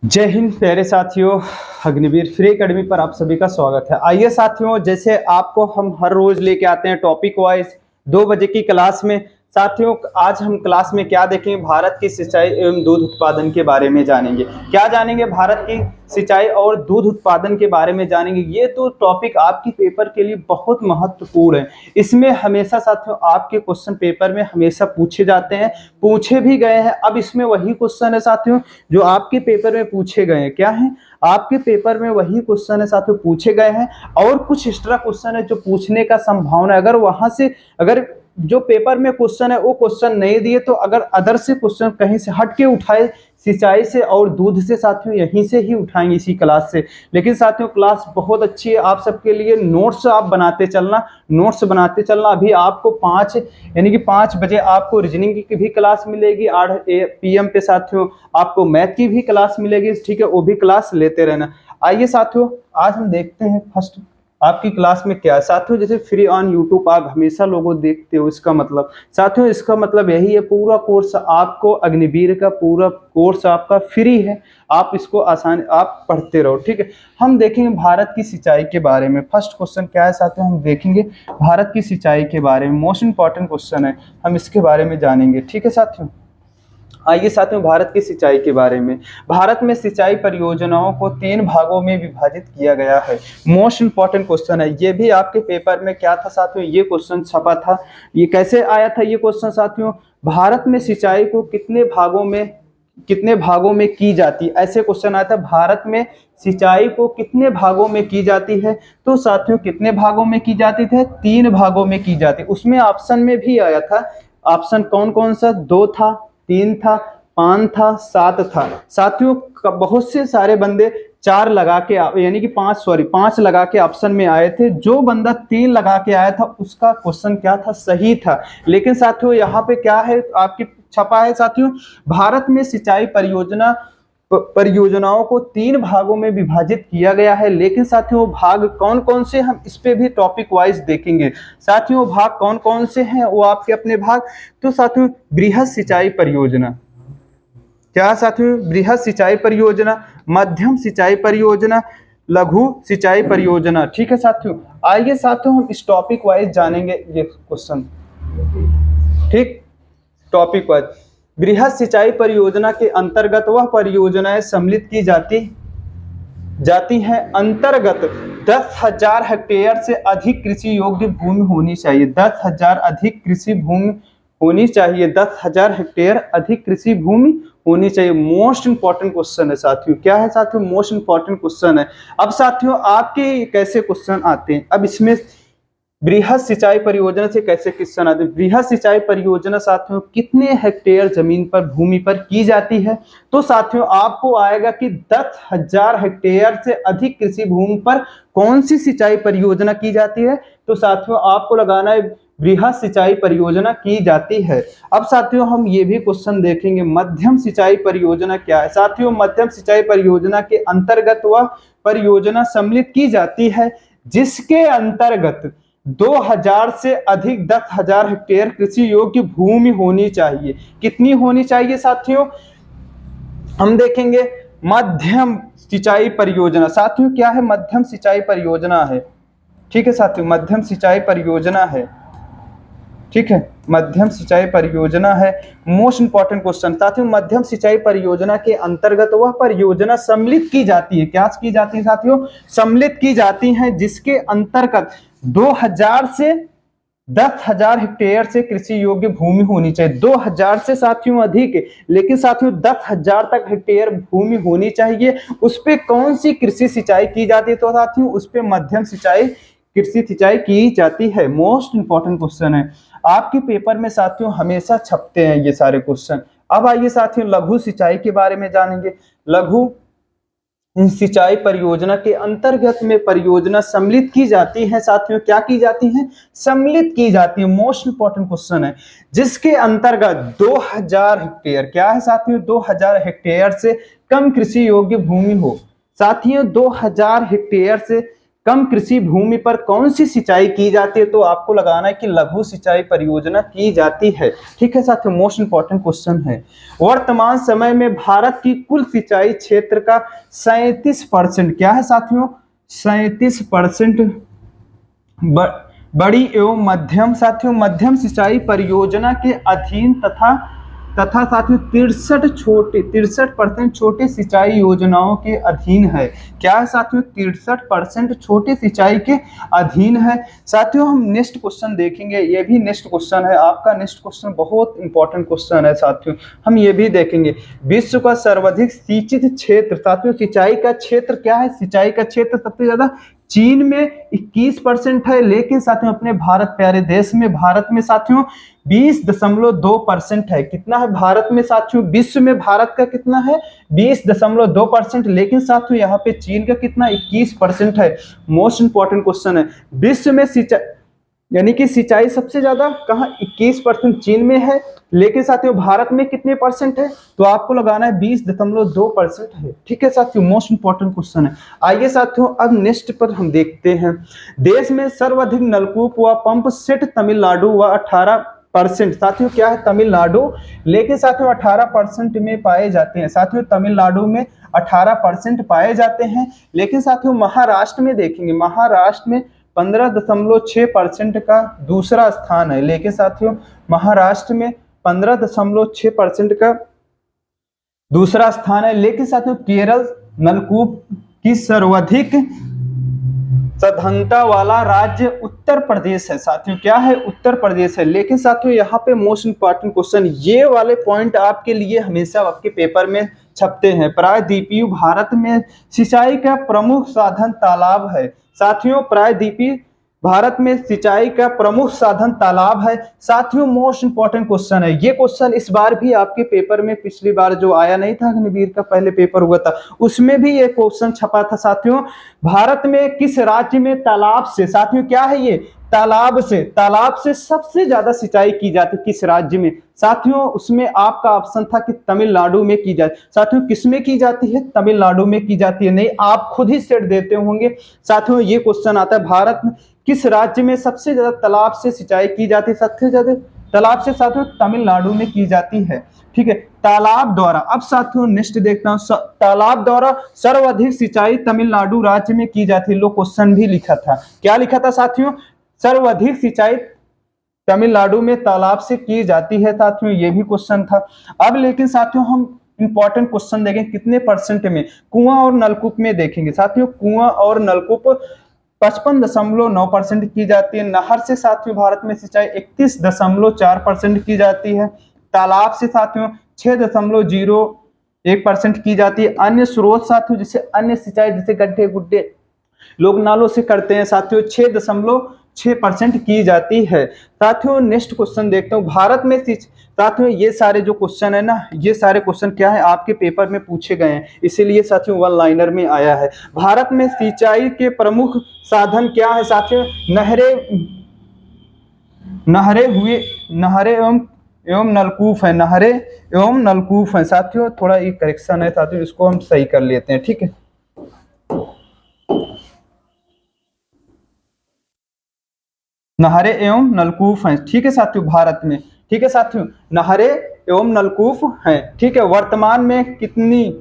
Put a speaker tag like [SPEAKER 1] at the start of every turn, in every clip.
[SPEAKER 1] जय हिंद प्यारे साथियों। अग्निवीर फ्री एकेडमी पर आप सभी का स्वागत है। आइए साथियों, जैसे आपको हम हर रोज लेके आते हैं टॉपिक वाइज 2 बजे की क्लास में। साथियों, आज हम क्लास में क्या देखेंगे? भारत की सिंचाई एवं दूध उत्पादन के बारे में जानेंगे। क्या जानेंगे? भारत की सिंचाई और दूध उत्पादन के बारे में जानेंगे। ये तो टॉपिक आपकी पेपर के लिए बहुत महत्वपूर्ण है। इसमें हमेशा साथियों आपके क्वेश्चन पेपर में हमेशा पूछे जाते हैं, पूछे भी गए हैं। अब इसमें वही क्वेश्चन है साथियों जो आपके पेपर में पूछे गए हैं। क्या है? आपके पेपर में वही क्वेश्चन है साथियों पूछे गए हैं, और कुछ एक्स्ट्रा क्वेश्चन है जो पूछने का संभावना है। अगर वहां से अगर जो पेपर में क्वेश्चन है वो क्वेश्चन नहीं दिए तो अगर अदर से क्वेश्चन कहीं से हट के उठाए, सिंचाई से और दूध से साथियों यहीं से ही उठाएंगे इसी क्लास से। लेकिन साथियों क्लास बहुत अच्छी है आप सबके लिए। नोट्स आप बनाते चलना, नोट्स बनाते चलना। अभी आपको 5 यानी कि 5 बजे आपको रीजनिंग की भी क्लास मिलेगी, 8 PM पे साथियों आपको मैथ की भी क्लास मिलेगी। ठीक है, वो भी क्लास लेते रहना। आइए साथियों, आज हम देखते हैं फर्स्ट आपकी क्लास में क्या है। साथियों, जैसे फ्री ऑन यूट्यूब आप हमेशा लोगों देखते हो, इसका मतलब साथियों इसका मतलब यही है पूरा कोर्स आपको, अग्निवीर का पूरा कोर्स आपका फ्री है। आप इसको आसान आप पढ़ते रहो। ठीक है, हम देखेंगे भारत की सिंचाई के बारे में। फर्स्ट क्वेश्चन क्या है साथियों? हम देखेंगे भारत की सिंचाई के बारे में। मोस्ट इंपॉर्टेंट क्वेश्चन है, हम इसके बारे में जानेंगे। ठीक है साथियों, आइए साथियों भारत की सिंचाई के बारे में। भारत में सिंचाई परियोजनाओं को 3 भागों में विभाजित किया गया है। मोस्ट इंपॉर्टेंट क्वेश्चन है ये भी। आपके पेपर में क्या था साथियों? ये क्वेश्चन छपा था। ये कैसे आया था ये क्वेश्चन साथियों? भारत में सिंचाई को कितने भागों में की जाती है, ऐसे क्वेश्चन आया था। भारत में सिंचाई को कितने भागों में की जाती है? तो साथियों कितने भागों में की जाती है? 3 भागों में की जाती है। उसमें ऑप्शन में भी आया था। ऑप्शन कौन कौन सा? 2 था, 3 था, 5 था, 7 था। साथियों बहुत से सारे बंदे 4 लगा के यानी कि 5 लगा के ऑप्शन में आए थे। जो बंदा 3 लगा के आया था उसका क्वेश्चन क्या था? सही था। लेकिन साथियों यहाँ पे क्या है आपकी छपा है साथियों, भारत में सिंचाई परियोजनाओं को 3 भागों में विभाजित किया गया है। लेकिन साथियों भाग कौन कौन से, हम इस पे भी टॉपिक वाइज देखेंगे। साथियों भाग कौन कौन से हैं वो आपके अपने भाग। तो साथियों बृहद सिंचाई परियोजना, क्या साथियों? बृहद सिंचाई परियोजना, मध्यम सिंचाई परियोजना, लघु सिंचाई परियोजना। ठीक है साथियों, आइए साथियों हम इस टॉपिक वाइज जानेंगे ये क्वेश्चन। ठीक, टॉपिक वाइज। बृहद सिंचाई परियोजना के अंतर्गत वह परियोजनाएं सम्मिलित की जाती हैं। अंतर्गत 10,000 हेक्टेयर से अधिक कृषि योग्य भूमि होनी चाहिए। 10,000 अधिक कृषि भूमि होनी चाहिए। 10,000 हेक्टेयर अधिक कृषि भूमि होनी चाहिए। मोस्ट इंपॉर्टेंट क्वेश्चन है साथियों। क्या है साथियों? मोस्ट इंपॉर्टेंट क्वेश्चन है। अब साथियों आपके कैसे क्वेश्चन आते हैं? अब इसमें बृहद सिंचाई परियोजना से कैसे क्वेश्चन आते हैं? बृहद सिंचाई परियोजना साथियों कितने हेक्टेयर जमीन पर, भूमि पर की जाती है? तो साथियों आपको आएगा कि 10,000 हेक्टेयर से अधिक कृषि भूमि पर कौन सी सिंचाई परियोजना की जाती है? तो साथियों आपको लगाना है बृहद सिंचाई परियोजना की जाती है। अब साथियों हम ये भी क्वेश्चन देखेंगे, मध्यम सिंचाई परियोजना क्या है? साथियों मध्यम सिंचाई परियोजना के अंतर्गत वह परियोजना सम्मिलित की जाती है जिसके अंतर्गत 2,000 से अधिक 10,000 हेक्टेयर कृषि योग्य भूमि होनी चाहिए। कितनी होनी चाहिए साथियों? हम देखेंगे मध्यम सिंचाई परियोजना। साथियों क्या है? मध्यम सिंचाई परियोजना है। ठीक है साथियों, मध्यम सिंचाई परियोजना है। ठीक है, मध्यम सिंचाई परियोजना है। मोस्ट इंपॉर्टेंट क्वेश्चन साथियों, मध्यम सिंचाई परियोजना के अंतर्गत वह परियोजना सम्मिलित की जाती है। क्या की जाती है साथियों? सम्मिलित की जाती है जिसके अंतर्गत 2,000 से 10,000 हेक्टेयर से कृषि योग्य भूमि होनी चाहिए। 2,000 से साथियों अधिक, लेकिन साथियों 10,000 तक हेक्टेयर भूमि होनी चाहिए। उस पे कौन सी कृषि सिंचाई की जाती है? तो साथियों उस पे मध्यम सिंचाई कृषि सिंचाई की जाती है। मोस्ट इंपॉर्टेंट क्वेश्चन है आपके पेपर में साथियों, हमेशा छपते हैं ये सारे क्वेश्चन। अब आइए साथियों लघु सिंचाई के बारे में जानेंगे। लघु सिंचाई परियोजना के अंतर्गत में परियोजना सम्मिलित की जाती है साथियों। क्या की जाती है? सम्मिलित की जाती है। मोस्ट इंपॉर्टेंट क्वेश्चन है जिसके अंतर्गत 2,000 हेक्टेयर, क्या है साथियों? 2,000 हेक्टेयर से कम कृषि योग्य भूमि हो। साथियों 2,000 हेक्टेयर से कम कृषि भूमि पर कौन सी सिंचाई की जाती है? तो आपको लगाना है कि लघु सिंचाई परियोजना की जाती है। ठीक है साथियों, मोस्ट इंपॉर्टेंट क्वेश्चन है। वर्तमान समय में भारत की कुल सिंचाई क्षेत्र का 37% क्या है साथियों? 37% बड़ी एवं मध्यम, साथियों मध्यम सिंचाई परियोजना के अधीन तथा साथियों 63% छोटे सिंचाई योजनाओं के अधीन है। क्या है साथियों? 63% छोटे सिंचाई के अधीन है। साथियों हम नेक्स्ट क्वेश्चन देखेंगे, ये भी नेक्स्ट क्वेश्चन है आपका। नेक्स्ट क्वेश्चन बहुत इंपॉर्टेंट क्वेश्चन है साथियों, हम ये भी देखेंगे। विश्व का सर्वाधिक सिंचित क्षेत्र, साथियों सिंचाई का क्षेत्र क्या है? सिंचाई का क्षेत्र सबसे ज्यादा चीन में 21% है, लेकिन साथियों अपने भारत प्यारे देश में, भारत में साथियों 20.2% है। कितना है भारत में साथियों? विश्व में भारत का कितना है? 20.2%, लेकिन साथियों यहाँ पे चीन का कितना? 21% है। मोस्ट इंपॉर्टेंट क्वेश्चन है। विश्व में सिंचाई यानी कि सिंचाई सबसे ज्यादा कहाँ? 21% चीन में है, लेकिन साथियों भारत में कितने परसेंट है? तो आपको लगाना है 20.2% है। ठीक है साथियों, मोस्ट इंपॉर्टेंट क्वेश्चन है। आइए साथियों अब नेक्स्ट पर हम देखते हैं। देश में सर्वाधिक नलकूप व पंप सेट तमिलनाडु व 18%, साथियों क्या है? तमिलनाडु, लेकिन साथियों 18% में पाए जाते हैं। साथियों तमिलनाडु में 18% पाए जाते हैं, लेकिन साथियों महाराष्ट्र में देखेंगे, महाराष्ट्र में 15.6% का दूसरा स्थान है। लेकिन साथियों महाराष्ट्र में 15.6% का दूसरा स्थान है। लेकिन साथियों केरल नलकूप की सर्वाधिक सघनता वाला राज्य उत्तर प्रदेश है। साथियों क्या है? उत्तर प्रदेश है। लेकिन साथियों यहाँ पे मोस्ट इंपॉर्टेंट क्वेश्चन, ये वाले पॉइंट आपके लिए हमेशा आपके पेपर में छपते हैं। प्रायद्वीपीय भारत में सिंचाई का प्रमुख साधन तालाब है। साथियों प्रायद्वीपीय भारत में सिंचाई का प्रमुख साधन तालाब है। साथियों मोस्ट इंपॉर्टेंट क्वेश्चन है ये क्वेश्चन, इस बार भी आपके पेपर में, पिछली बार जो आया नहीं था अग्निवीर का पहले पेपर हुआ था उसमें भी ये क्वेश्चन छपा था। साथियों भारत में किस राज्य में तालाब से, साथियों क्या है ये? तालाब से सबसे ज्यादा सिंचाई की जाती है किस राज्य में? साथियों उसमें आपका ऑप्शन था कि तमिलनाडु में की जाती। साथियों किसमें की जाती है? तमिलनाडु में की जाती है। नहीं, आप खुद ही सेट देते होंगे। साथियों ये क्वेश्चन आता है, भारत किस राज्य में सबसे ज्यादा तालाब से सिंचाई की जाती है? सबसे ज्यादा तालाब से साथियों तमिलनाडु में की जाती है। ठीक है, तालाब द्वारा, अब साथियों नेक्स्ट देखता हूं, तालाब द्वारा सर्वाधिक सिंचाई तमिलनाडु राज्य में की जाती है। लो क्वेश्चन भी लिखा था, क्या लिखा था साथियों? सर्वाधिक सिंचाई तमिलनाडु में तालाब से की जाती है। साथियों ये भी क्वेश्चन था। अब लेकिन साथियों हम इंपॉर्टेंट क्वेश्चन देखें कितने परसेंट में, कुआं और नलकूप में देखेंगे। साथियों कुआं और नलकूप 55.9% की जाती है। नहर से साथियों भारत में सिंचाई 31.4% की जाती है। तालाब से साथियों 6.01% की जाती है। अन्य स्रोत साथियों जैसे अन्य सिंचाई जैसे गड्ढे गुड्ढे लोग नालों से करते हैं साथियों 6.6% की जाती है। साथियों नेक्स्ट क्वेश्चन देखते हूँ, भारत में साथियों ये सारे जो क्वेश्चन है ना, ये सारे क्वेश्चन क्या है आपके पेपर में पूछे गए हैं, इसीलिए साथियों वन लाइनर में आया है। भारत में सिंचाई के प्रमुख साधन क्या है साथियों? नहरें एवं नलकूप है। नहरें एवं नलकूप है। साथियों थोड़ा ये करेक्शन है साथियों, इसको हम सही कर लेते हैं। ठीक है, नहरें एवं नलकूप हैं। ठीक है साथियों भारत में, ठीक है साथियों नहरें एवं नलकूप हैं। ठीक है, वर्तमान में कितनी,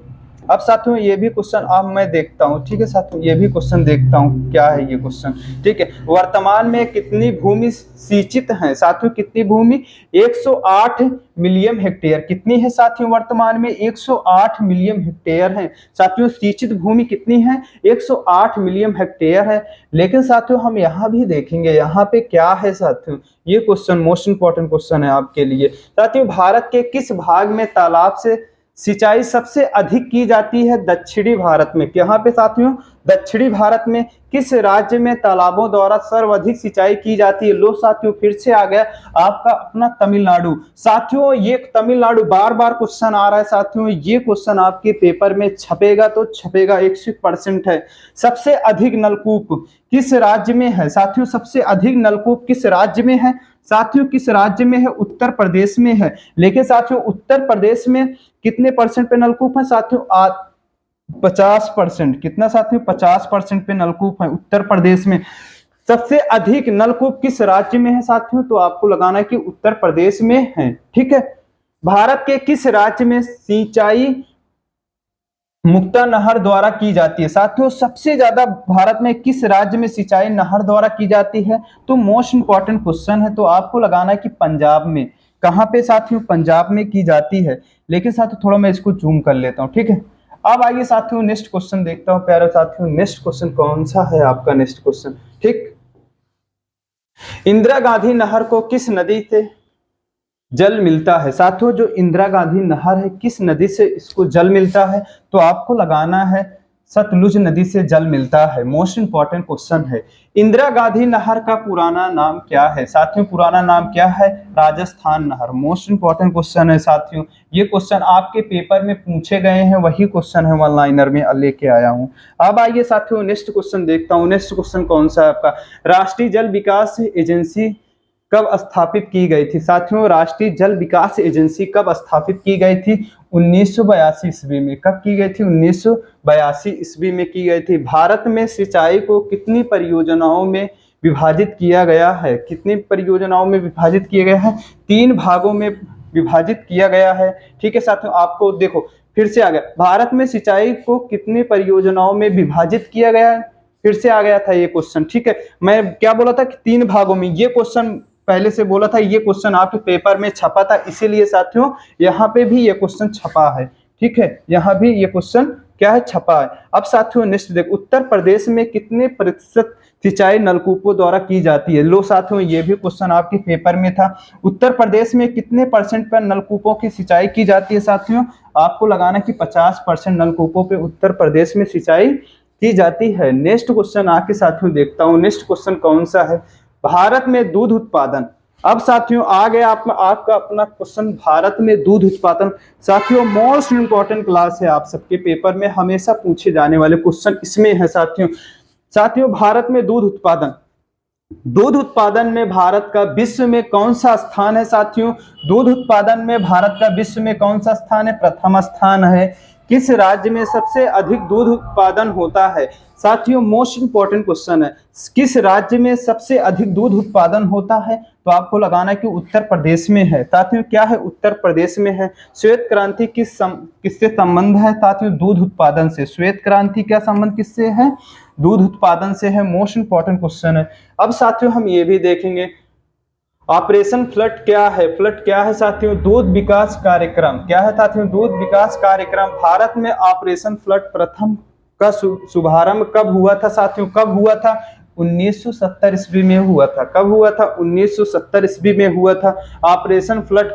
[SPEAKER 1] अब साथियों ये भी क्वेश्चन अब मैं देखता हूँ। ठीक है साथियों ये भी क्वेश्चन देखता हूँ, क्या है ये क्वेश्चन? ठीक है, वर्तमान में कितनी भूमि सिंचित है? साथियों कितनी भूमि? 108 मिलियन हेक्टेयर। कितनी है साथियों? वर्तमान में 108 मिलियन हेक्टेयर है। साथियों सिंचित भूमि कितनी है? 108 मिलियन हेक्टेयर है। लेकिन साथियों हम यहाँ भी देखेंगे, यहाँ पे क्या है साथियों, ये क्वेश्चन मोस्ट इंपॉर्टेंट क्वेश्चन है आपके लिए। साथियों भारत के किस भाग में तालाब से सिंचाई सबसे अधिक की जाती है? दक्षिणी भारत में। यहाँ पे साथियों दक्षिणी भारत में किस राज्य में तालाबों द्वारा सर्वाधिक सिंचाई की जाती है? लो साथियों फिर से आ गया आपका अपना तमिलनाडु। साथियों ये तमिलनाडु बार बार क्वेश्चन आ रहा है साथियों, ये क्वेश्चन आपके पेपर में छपेगा तो छपेगा, 100% है। सबसे अधिक नलकूप किस राज्य में है? साथियों सबसे अधिक नलकूप किस राज्य में है? साथियों किस राज्य में है? उत्तर प्रदेश में है। लेकिन साथियों उत्तर प्रदेश में कितने परसेंट पे नलकूप है? साथियों 50%, कितना साथियों, 50% पे नलकूप है उत्तर प्रदेश में। सबसे अधिक नलकूप किस राज्य में है साथियों, तो आपको लगाना है कि उत्तर प्रदेश में है। ठीक है, भारत के किस राज्य में सिंचाई मुक्ता नहर द्वारा की जाती है साथियों, सबसे ज्यादा भारत में किस राज्य में सिंचाई नहर द्वारा की जाती है, तो मोस्ट इंपॉर्टेंट क्वेश्चन है, तो आपको लगाना है कि पंजाब में। कहां पे साथियों, पंजाब में की जाती है। लेकिन साथियों थोड़ा मैं इसको जूम कर लेता हूं, ठीक है। अब आइए साथियों नेक्स्ट क्वेश्चन देखता हूं प्यारे साथियों, नेक्स्ट क्वेश्चन कौन सा है आपका, नेक्स्ट क्वेश्चन, ठीक। इंदिरा गांधी नहर को किस नदी से जल मिलता है साथियों, जो इंदिरा गांधी नहर है किस नदी से इसको जल मिलता है, तो आपको लगाना है सतलुज नदी से जल मिलता है। मोस्ट इंपॉर्टेंट क्वेश्चन है। इंदिरा गांधी नहर का पुराना नाम क्या है साथियों, पुराना नाम क्या है, राजस्थान नहर। मोस्ट इंपॉर्टेंट क्वेश्चन है साथियों, ये क्वेश्चन आपके पेपर में पूछे गए हैं, वही क्वेश्चन है वन लाइनर में लेके आया हूं। अब आइए साथियों नेक्स्ट क्वेश्चन देखता हूं, नेक्स्ट क्वेश्चन कौन सा है आपका, राष्ट्रीय जल विकास एजेंसी कब स्थापित की गई थी साथियों, राष्ट्रीय जल विकास एजेंसी कब स्थापित की गई थी, 1982 ईस्वी में। कब की गई थी, 1982 ईस्वी में की गई थी। भारत में सिंचाई को कितनी परियोजनाओं में विभाजित किया गया है, कितनी परियोजनाओं में विभाजित किया गया है, 3 भागों में विभाजित किया गया है। ठीक है साथियों, आपको देखो फिर से आ गया, भारत में सिंचाई को कितनी परियोजनाओं में विभाजित किया गया है, फिर से आ गया था ये क्वेश्चन। ठीक है, मैं क्या बोला था कि 3 भागों में, ये क्वेश्चन पहले से बोला था, ये क्वेश्चन आपके पेपर में छपा था, इसीलिए साथियों यहाँ पे भी ये क्वेश्चन छपा है। ठीक है, यहाँ भी ये क्वेश्चन क्या है, छपा है। अब साथियों नेक्स्ट देख, उत्तर प्रदेश में कितने प्रतिशत सिंचाई नलकूपों द्वारा की जाती है। लो साथियों, ये भी क्वेश्चन आपके पेपर में था, उत्तर प्रदेश में कितने % पर नलकूपों की सिंचाई की जाती है साथियों, आपको लगाना कि 50% नलकूपों पे उत्तर प्रदेश में सिंचाई की जाती है। नेक्स्ट क्वेश्चन आके साथियों देखता हूँ, नेक्स्ट क्वेश्चन कौन सा है, भारत में दूध उत्पादन। अब साथियों आ गया आपका अपना क्वेश्चन, भारत में दूध उत्पादन। साथियों मोस्ट इंपॉर्टेंट क्लास है, आप सबके पेपर में हमेशा पूछे जाने वाले क्वेश्चन इसमें है साथियों। साथियों भारत में दूध उत्पादन, दूध उत्पादन में भारत का विश्व में कौन सा स्थान है साथियों, दूध उत्पादन में भारत का विश्व में कौन सा स्थान है, प्रथम स्थान है। किस राज्य में सबसे अधिक दूध उत्पादन होता है साथियों, मोस्ट इंपॉर्टेंट क्वेश्चन है, किस राज्य में सबसे अधिक दूध उत्पादन होता है, तो आपको लगाना है कि उत्तर प्रदेश में है साथियों। क्या है, उत्तर प्रदेश में है। श्वेत क्रांति किससे संबंध है साथियों, दूध उत्पादन से। श्वेत क्रांति क्या संबंध किससे है, दूध उत्पादन से है। मोस्ट इंपॉर्टेंट क्वेश्चन है। अब साथियों हम ये भी देखेंगे, ऑपरेशन फ्लड क्या है, फ्लड क्या है साथियों, दूध विकास कार्यक्रम। क्या है साथियों, दूध विकास कार्यक्रम। भारत में ऑपरेशन फ्लड प्रथम का शुभारंभ कब हुआ था साथियों, कब हुआ था, 1970 ईस्वी में हुआ था। कब हुआ था, 1970 ईस्वी में हुआ था। ऑपरेशन फ्लड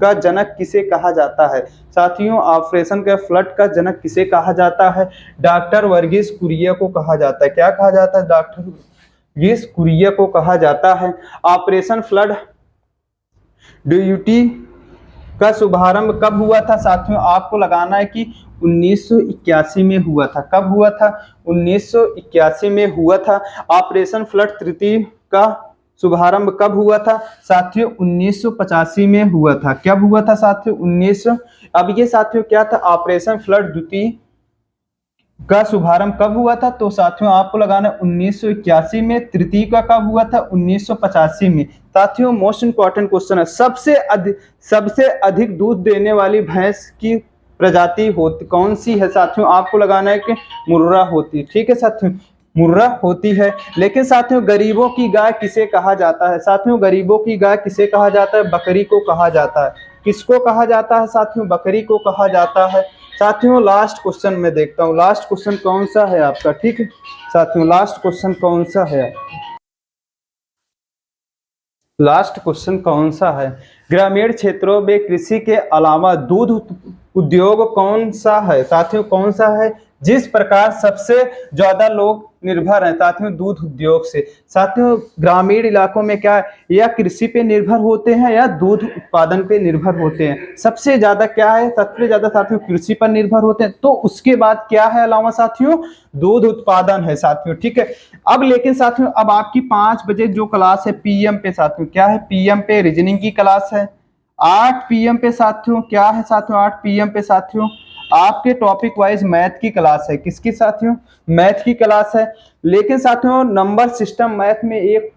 [SPEAKER 1] का जनक किसे कहा जाता है साथियों, ऑपरेशन के फ्लड का जनक किसे कहा जाता है, डॉक्टर वर्गीस कुरियन को कहा जाता है। क्या कहा जाता है, डॉक्टर वर्गीस कुरियन को कहा जाता है। ऑपरेशन फ्लड ड्यूटी का शुभारंभ कब हुआ था साथियों, आपको लगाना है कि 1981 में हुआ था। कब हुआ था, 1981 में हुआ था। ऑपरेशन फ्लड तृतीय का शुभारंभ कब हुआ था साथियों, 1985 में हुआ था। कब हुआ था साथियों, 1900। अब ये साथियों क्या था, ऑपरेशन फ्लड द्वितीय का शुभारंभ कब हुआ था, तो साथियों आपको लगाना 1981 में। तृतीय का कब हुआ था, 1985 में। साथियों मोस्ट इंपॉर्टेंट क्वेश्चन है, सबसे अधिक दूध देने वाली भैंस की प्रजाति होती कौन सी है साथियों, आपको लगाना है कि मुर्रा होती है। ठीक है साथियों, मुर्रा होती है। लेकिन साथियों गरीबों की गाय किसे कहा जाता है साथियों, गरीबों की गाय किसे कहा जाता है, बकरी को कहा जाता है। किसको कहा जाता है साथियों, बकरी को कहा जाता है। साथियों लास्ट क्वेश्चन में देखता हूँ, लास्ट क्वेश्चन कौन सा है आपका। ठीक है साथियों, लास्ट क्वेश्चन कौन सा है, लास्ट क्वेश्चन कौन सा है, ग्रामीण क्षेत्रों में कृषि के अलावा दूध उद्योग कौन सा है साथियों, कौन सा है जिस प्रकार सबसे ज्यादा लोग निर्भर हैं साथियों दूध उद्योग से। साथियों ग्रामीण इलाकों में क्या है, या कृषि पे निर्भर होते हैं या दूध उत्पादन पे निर्भर होते हैं। सबसे ज्यादा क्या है, सबसे ज्यादा साथियों कृषि पर निर्भर होते हैं, तो उसके बाद क्या है अलावा साथियों, दूध उत्पादन है साथियों। ठीक है, अब लेकिन साथियों अब आपकी 5 बजे जो क्लास है पीएम पे साथियों, क्या है, पीएम पे रीजनिंग की क्लास है। 8 PM पे साथियों क्या है साथियों, 8 PM पे साथियों आपके टॉपिक वाइज मैथ की क्लास है। किसकी साथियों? मैथ की क्लास है। लेकिन साथियों नंबर सिस्टम मैथ में एक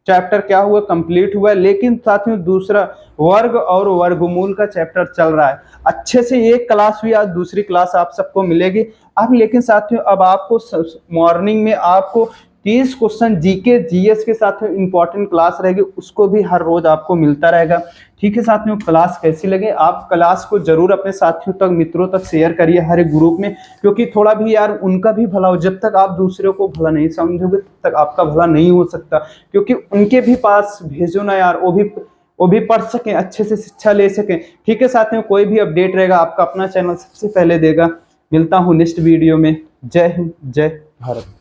[SPEAKER 1] चैप्टर क्या हुआ, कंप्लीट हुआ, लेकिन साथियों दूसरा वर्ग और वर्गमूल का चैप्टर चल रहा है। अच्छे से एक क्लास हुई, आज दूसरी क्लास आप सबको मिलेगी। अब लेकिन साथियों अब आपको मॉर्निंग में आपको 30 क्वेश्चन जीके जीएस के साथ इंपॉर्टेंट क्लास रहेगी, उसको भी हर रोज आपको मिलता रहेगा। ठीक है साथियों, क्लास कैसी लगे? आप क्लास को जरूर अपने साथियों तक, मित्रों तक शेयर करिए हर एक ग्रुप में, क्योंकि थोड़ा भी यार उनका भी भला हो। जब तक आप दूसरों को भला नहीं समझोगे तब तक आपका भला नहीं हो सकता, क्योंकि उनके भी पास भेजो ना यार, वो भी पढ़ सकें, अच्छे से शिक्षा ले सकें। ठीक है साथियों, कोई भी अपडेट रहेगा आपका अपना चैनल सबसे पहले देगा। मिलता हूँ नेक्स्ट वीडियो में। जय हिंद, जय भारत।